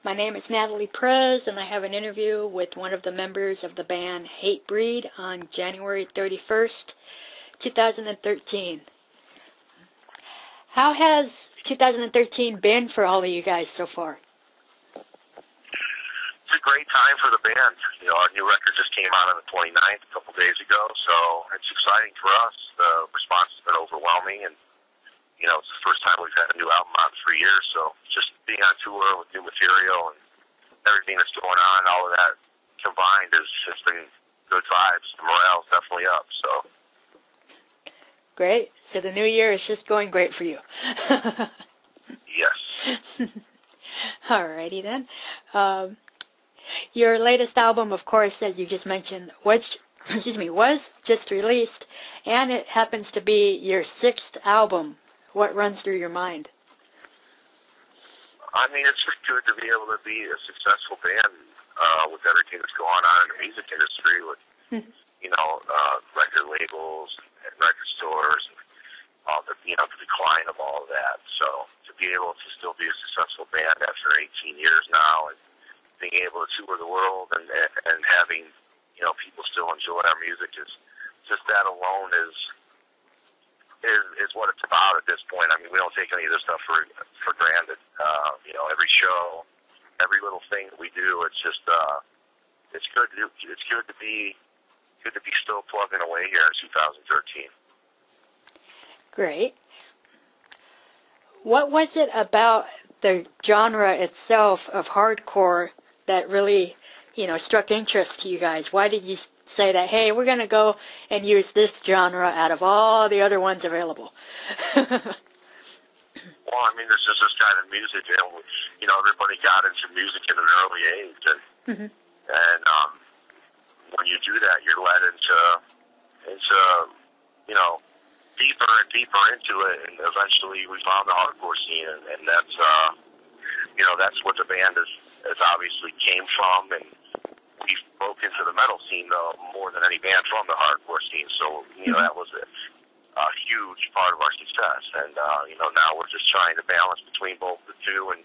My name is Natalie, and I have an interview with one of the members of the band Hatebreed on January 31st, 2013. How has 2013 been for all of you guys so far? It's a great time for the band. You know, our new record just came out on the 29th, a couple days ago, so it's exciting for us. The response has been overwhelming, and, you know, it's the first time we've had a new album out in 3 years, so just being on tour with new material and everything that's going on, all of that combined has been good vibes. The morale's definitely up, so. Great. So the new year is just going great for you. Yes. Alrighty then. Your latest album, of course, as you just mentioned, was just released, and it happens to be your 6th album. What runs through your mind? I mean, it's just good to be able to be a successful band with everything that's going on in the music industry, with you know, record labels and record stores, and all the, you know, the decline of all of that. So to be able to still be a successful band after 18 years now, and being able to tour the world and having, you know, people still enjoy our music, is just that alone is what it's about at this point. I mean, we don't take any of this stuff for granted. You know, every show, every little thing that we do, it's just it's good to be still plugging away here in 2013. Great. What was it about the genre itself of hardcore that really, you know, struck interest to you guys? Why did you say that, hey, we're going to go and use this genre out of all the other ones available? Well, I mean, this is this kind of music, and, you know, everybody got into music at an early age, and when you do that, you're led into you know, deeper and deeper into it, and eventually we found the hardcore scene, and that's you know, that's what the band has obviously came from, and we broke into the metal scene though more than any band from the hardcore scene. So, you know, that was a huge part of our success, and you know, now we're just trying to balance between both the two and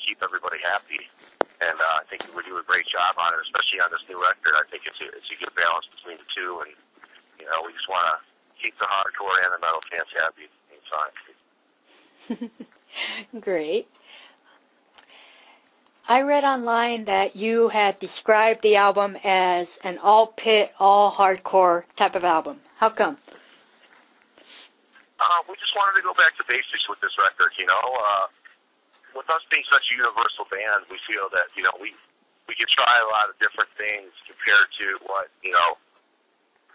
keep everybody happy. And I think we do a great job on it, especially on this new record. I think it's a good balance between the two, and, you know, we just want to keep the hardcore and the metal fans happy at the same time. Great. I read online that you had described the album as an all-pit, all-hardcore type of album. How come? We just wanted to go back to basics with this record, you know. With us being such a universal band, we feel that, you know, we can try a lot of different things compared to what, you know,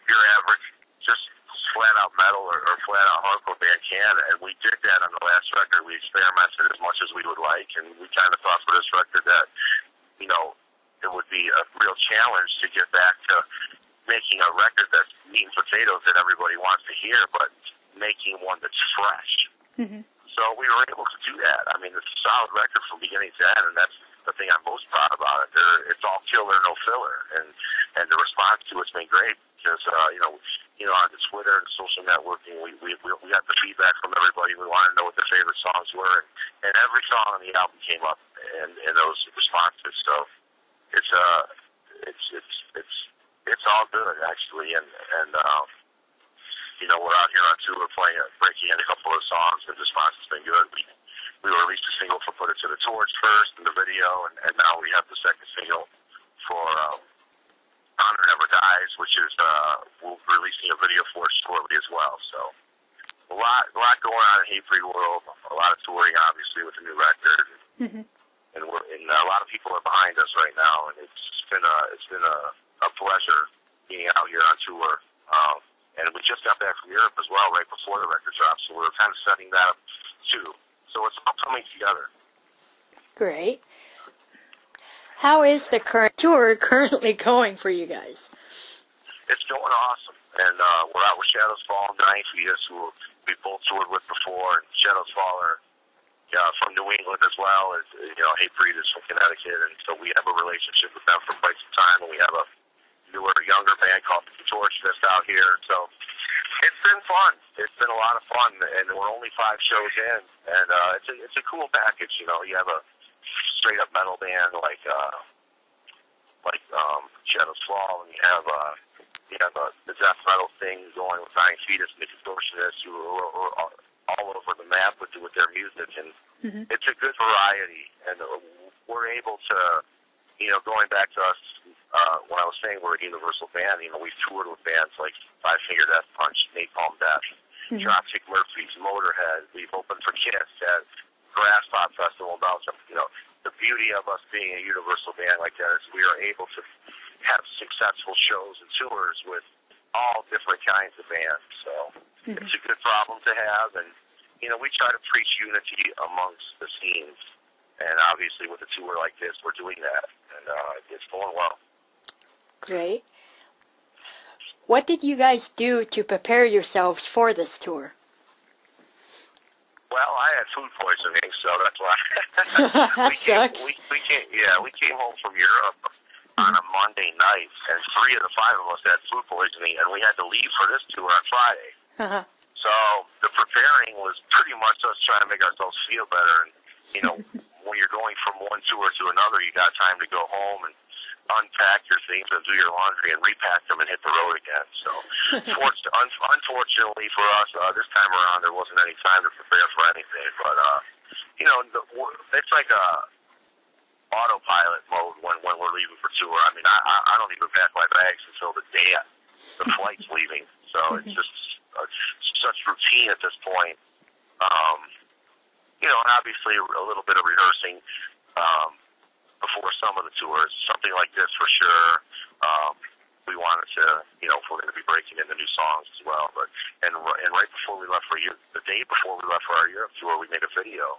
your average just flat-out metal or flat-out hardcore band can, and we did that on the last record. We experimented as much as we would like, and we kind of thought for this record that, you know, it would be a real challenge to get back to making a record that's meat and potatoes that everybody wants to hear, but making one that's fresh. So we were able to do that. I mean, it's a solid record from beginning to end, and that's the thing I'm most proud about it. It's all killer, no filler, and the response to it's been great because you know, on the Twitter and social networking, we got the feedback from everybody. We wanted to know what their favorite songs were, and every song on the album came up in those responses. So it's all good actually, and you know, we're out here on tour breaking in a couple of songs, and the response has been good. We released a single for Put It to the Torch first in the video, and now we have the second single for Honor Never Dies, which is we're releasing a video for shortly as well. So a lot going on in Hatebreed World, a lot of touring obviously with the new record, and a lot of people are behind us right now, and it's been a pleasure being out here on tour. And we just got back from Europe as well, right before the record dropped, so we were kind of setting that up, too. So it's all coming together. Great. How is the current tour currently going for you guys? It's going awesome, and we're out with Shadows Fall and Dying who we both toured with before, and Shadows Fall are from New England as well, as, you know, Hatebreed is from Connecticut, and so we have a relationship with them for quite some time, and we have a newer, younger band called The Torch that's out here. So it's been fun. It's been a lot of fun, and we're only 5 shows in, and it's a cool package. You know, you have a straight up metal band like Shadows Fall, and you have the death metal thing going with Dying Fetus and the Contortionists who are all over the map with their music, and it's a good variety. And we're able to, going back to us when I was saying we're a universal band, we've toured with bands like Five Finger Death Punch, Napalm Death, Dropkick Murphys, Motorhead. We've opened for Kiss at Grass Pop Festival in Belgium. The beauty of us being a universal band like that is we are able to have successful shows and tours with all different kinds of bands. So it's a good problem to have, and we try to preach unity amongst the scenes. And obviously, with a tour like this, we're doing that, and it's going well. Great. What did you guys do to prepare yourselves for this tour? Well, I had food poisoning, so that's why. Sucks. We came home from Europe on a Monday night, and 3 of the 5 of us had food poisoning, and we had to leave for this tour on Friday. So the preparing was pretty much us trying to make ourselves feel better. And, when you're going from one tour to another, you got time to go home and unpack your things and do your laundry and repack them and hit the road again. So unfortunately for us, this time around, there wasn't any time to prepare for anything. But, it's like a autopilot mode when we're leaving for tour. I mean, I don't even pack my bags until the day the flight's leaving. So it's just such routine at this point. And obviously a little bit of rehearsing before some of the tours. Something like this for sure. We wanted to, if we're going to be breaking into new songs as well. But and right before we left for the day before we left for our Europe tour, we made a video.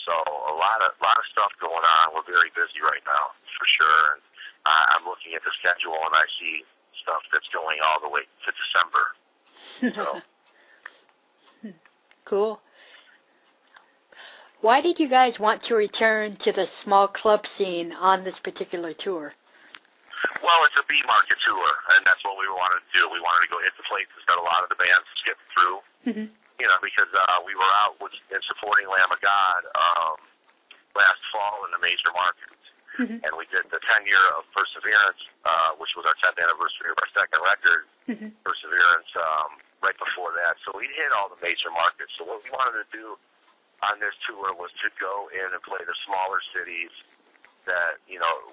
So a lot of stuff going on. We're very busy right now for sure. And I'm looking at the schedule and I see stuff that's going all the way to December. So. Cool. Why did you guys want to return to the small club scene on this particular tour? Well, it's a B-market tour, and that's what we wanted to do. We wanted to go hit the places that a lot of the bands skipped through, because we were out in supporting Lamb of God last fall in the major markets. And we did the 10-year of Perseverance, which was our 10th anniversary of our second record, Perseverance, right before that. So we hit all the major markets. So what we wanted to do on this tour was to go in and play the smaller cities that,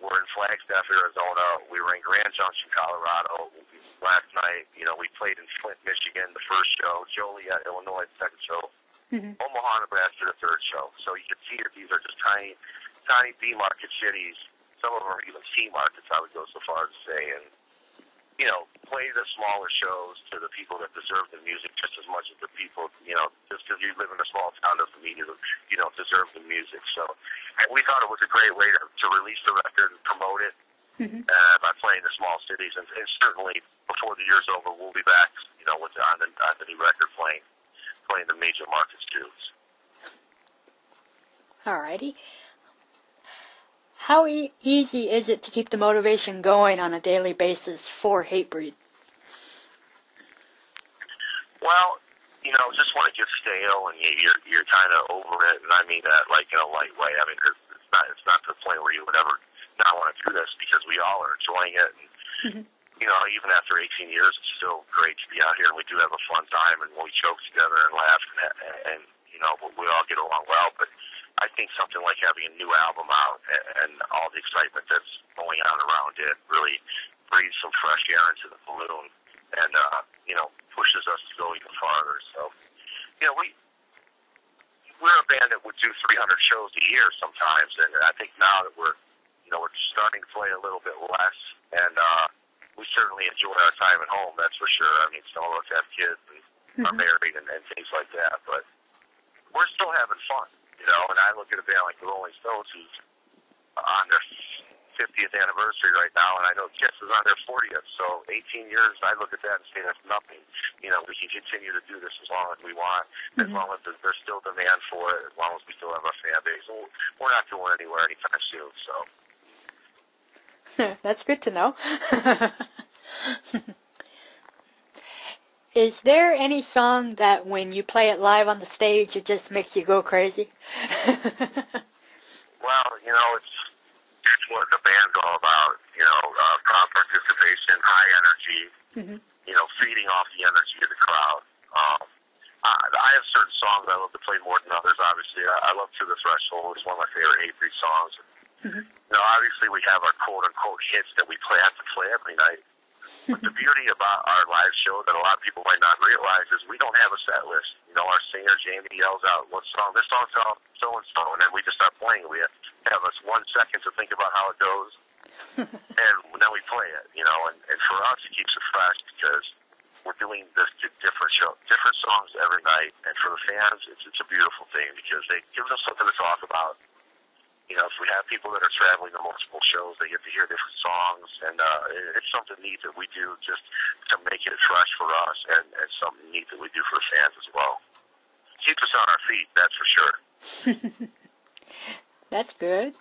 were in Flagstaff, Arizona. We were in Grand Junction, Colorado last night. We played in Flint, Michigan, the first show, Joliet, Illinois, the second show, Omaha, Nebraska, the third show. So you can see that these are just tiny B-market cities. Some of them are even C-markets, I would go so far as to say, and, play the smaller shows to the people that deserve the music just as much as the people, just because you live in a small town doesn't mean you don't deserve the music. So we thought it was a great way to release the record and promote it by playing the small cities. And certainly before the year's over, we'll be back, with on the new record playing the major markets too. Alrighty. How easy is it to keep the motivation going on a daily basis for Hatebreed? Well, just when it gets stale and you're kind of over it, and I mean that like in a light way. I mean, it's not to the point where you would ever not want to do this because we all are enjoying it. And, even after 18 years, it's still great to be out here, and we do have a fun time, and we joke together and laugh, and we all get along well. But I think something like having a new album out and all the excitement that's going on around it really breathes some fresh air into the balloon and, pushes us to go even farther. So, we're a band that would do 300 shows a year sometimes, and I think now that we're starting to play a little bit less, and we certainly enjoy our time at home, that's for sure. I mean, some of us have kids and are married and things like that, but we're still having fun. And I look at a band like the Rolling Stones, who's on their 50th anniversary right now, and I know Kiss is on their 40th. So 18 years, I look at that and say that's nothing. We can continue to do this as long as we want, as long as there's still demand for it, as long as we still have our fan base. And we're not going anywhere anytime soon. So that's good to know. Is there any song that when you play it live on the stage, it just makes you go crazy? Well, it's what the band's all about. Crowd participation, high energy. Feeding off the energy of the crowd. I have certain songs I love to play more than others. Obviously, I love "To the Threshold." It's one of my favorite Hatebreed songs. Obviously, we have our quote-unquote hits that we have to play every night. But the beauty about our live show that a lot of people might not realize is we don't have a set list. Our singer, Jamie, yells out, "What song? This song's so-and-so," and then we just start playing. We have us 1 second to think about how it goes, and then we play it, and for us, it keeps it fresh because we're doing this different songs every night, and for the fans, it's a beautiful thing because it gives them something to talk about. If we have people that are traveling to multiple shows, they get to hear different songs, and it's something neat that we do just to make it fresh for us, and something neat that we do for the fans as well. Keeps us on our feet, that's for sure. That's good.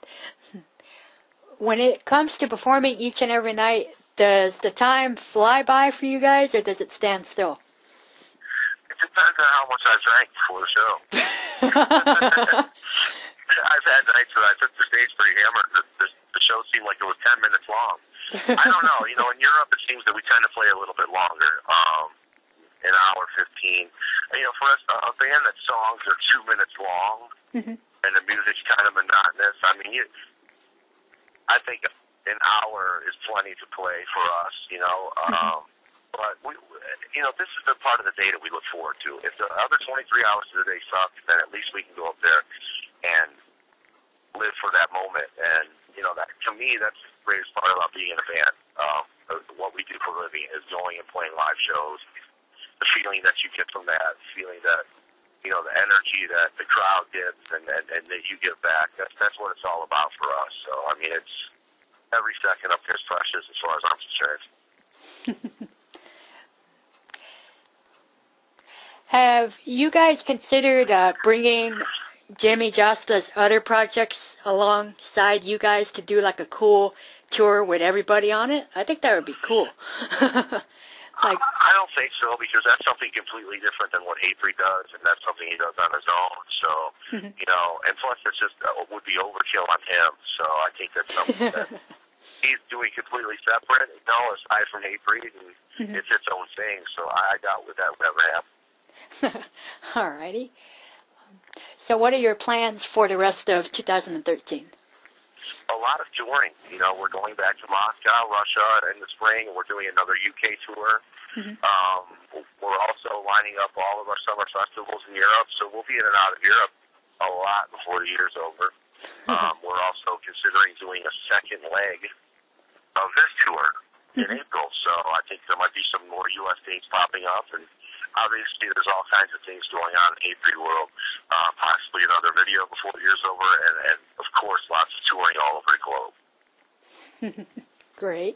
When it comes to performing each and every night, does the time fly by for you guys, or does it stand still? It depends on how much I drank before the show. I've had nights that I took the stage pretty hammered. The show seemed like it was 10 minutes long. I don't know. In Europe, it seems that we tend to play a little bit longer, an hour, 15. For us, a band that songs are 2 minutes long, and the music's kind of monotonous. I mean, I think an hour is plenty to play for us, But this is the part of the day that we look forward to. If the other 23 hours of the day suck, then at least we can go up there and live for that moment. And that to me, that's the greatest part about being in a band. What we do for a living is going and playing live shows. The feeling that you get from that, feeling that the energy that the crowd gets and that you give back. That's what it's all about for us. So I mean, it's every second up there is precious as far as I'm concerned. Have you guys considered bringing Jimmy Josta's other projects alongside you guys to do like a cool tour with everybody on it? I think that would be cool. I don't think so, because that's something completely different than what Hatebreed does, and that's something he does on his own. So, and plus it's just would be overkill on him. So I think that's something that he's doing completely separate, aside from Hatebreed, and it's its own thing. So I doubt that would ever happen. Alrighty. So what are your plans for the rest of 2013? A lot of touring. We're going back to Moscow, Russia in the spring, and we're doing another UK tour. We're also lining up all of our summer festivals in Europe, so we'll be in and out of Europe a lot before the year's over. We're also considering doing a second leg of this tour in April, so I think there might be some more U.S. dates popping up, and obviously there's all kinds of things going on in Hatebreed World, possibly another video before the year's over, and of course lots of touring all over the globe. Great.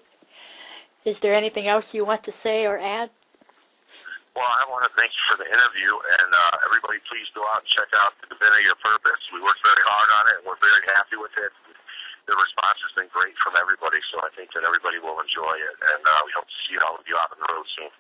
Is there anything else you want to say or add? Well, I want to thank you for the interview, and everybody please go out and check out The Divinity of Purpose. We worked very hard on it, and we're very happy with it. The response has been great from everybody, so I think that everybody will enjoy it, and we hope to see all of you out on the road soon.